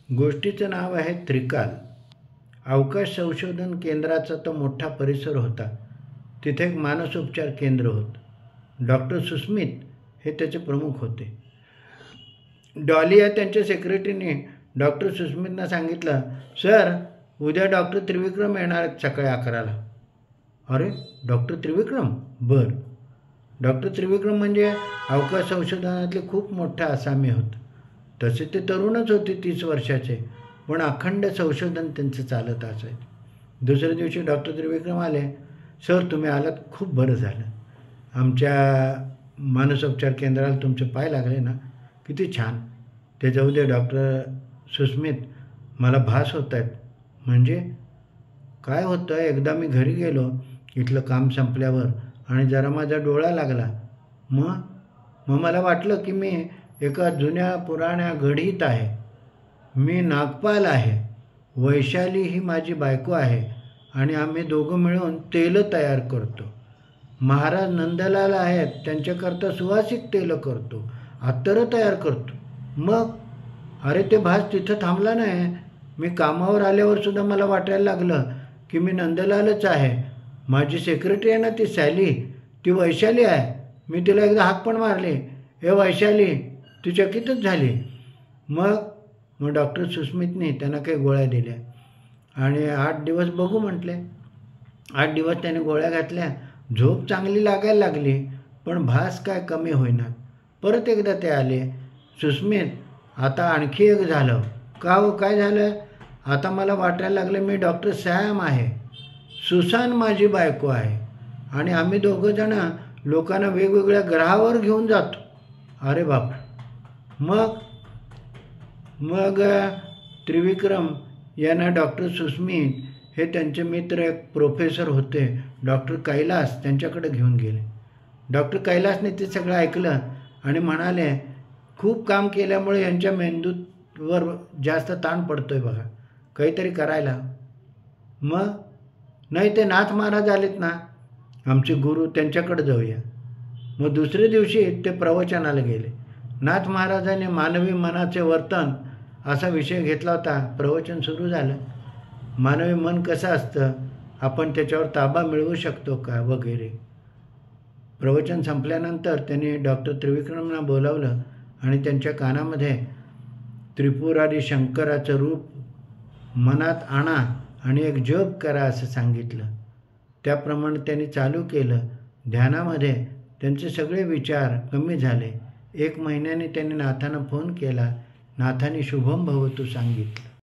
गोष्टीचं नाव आहे त्रिकाल. अवकाश संशोधन केंद्राचा तो मोठा परिसर होता. तिथे एक मानसोपचार केंद्र होतं. डॉक्टर सुस्मित हे त्याचे प्रमुख होते. डॉली या त्यांच्या सेक्रेटरीने डॉक्टर सुस्मितनं सांगितलं, सर उद्या डॉक्टर त्रिविक्रम येणार आहेत सकाळी 11ला. अरे डॉक्टर त्रिविक्रम? बरं. डॉक्टर त्रिविक्रम म्हणजे अवकाश संशोधनातले खूप मोठे आसामी होते. तसे ते तरुणच होते, 30 वर्षाचे, पण अखंड संशोधन त्यांचं चालत असायचं. दुसऱ्या दिवशी डॉक्टर त्रिविक्रम आले. सर तुम्ही आलात, खूप बरं झालं. आमच्या मानसोपचार केंद्राला तुमचे पाय लागले ना, किती छान. ते जाऊ दे डॉक्टर सुस्मित, मला भास होत आहेत. म्हणजे काय होतं, एकदा मी घरी गेलो इथलं काम संपल्यावर आणि जरा माझा डोळा लागला. मग मला वाटलं की मी एका जुन्या पुराण्या घडीत आहे. मी नागपाल आहे, वैशाली ही माझी बायको आहे आणि आम्ही दोघं मिळून तेल तयार करतो. महाराज नंदलाल आहेत, त्यांच्याकरता सुवासिक तेल करतो, अत्तरं तयार करतो. मग अरे ते भास तिथं थांबला नाही. मी कामावर आल्यावर सुद्धा मला वाटायला लागलं की मी नंदलालच आहे. माझी सेक्रेटरी आहे ना ती सॅली, ती वैशाली आहे. मी तिला एकदा हाक पण मारली, हे वैशाली, ती चकितच झाली. मग डॉक्टर सुस्मितने त्यांना काही गोळ्या दिल्या आणि 8 दिवस बघू म्हटले. 8 दिवस त्याने गोळ्या घातल्या. झोप चांगली लागायला लागली, पण भास काय कमी होईना. परत एकदा ते आले. सुस्मित आता आणखी एक झालं. का हो, काय झालं? आता मला वाटायला लागलं मी डॉक्टर सॅम आहे, सुसान माझी बायको आहे आणि आम्ही दोघंजण लोकांना वेगवेगळ्या ग्रहावर घेऊन जातो. अरे बाप. मग त्रिविक्रम यांना डॉक्टर सुस्मित हे त्यांचे मित्र एक प्रोफेसर होते, डॉक्टर कैलास, त्यांच्याकडे घेऊन गेले. डॉक्टर कैलासने ते सगळं ऐकलं आणि म्हणाले, खूप काम केल्यामुळे यांच्या मेंदूवर जास्त ताण पडतोय बघा, काहीतरी करायला. मग नाही, ते नाथ महाराज आलेत ना आमचे गुरु, त्यांच्याकडे जाऊया. मग दुसऱ्या दिवशी ते प्रवचनाला गेले. नाथ महाराजांनी मानवी मनाचे वर्तन असा विषय घेतला होता. प्रवचन सुरू झालं. मानवी मन कसं असतं, आपण त्याच्यावर ताबा मिळवू शकतो का, वगैरे. प्रवचन संपल्यानंतर त्यांनी डॉक्टर त्रिविक्रमना बोलावलं आणि त्यांच्या कानामध्ये त्रिपुरारी शंकराचं रूप मनात आणा आणि एक जप करा असं सांगितलं. त्याप्रमाणे त्यांनी चालू केलं. ध्यानामध्ये त्यांचे सगळे विचार कमी झाले. 1 महिन्याने त्यांनी नाथांना फोन केला. नाथांनी शुभम भवतु सांगितलं.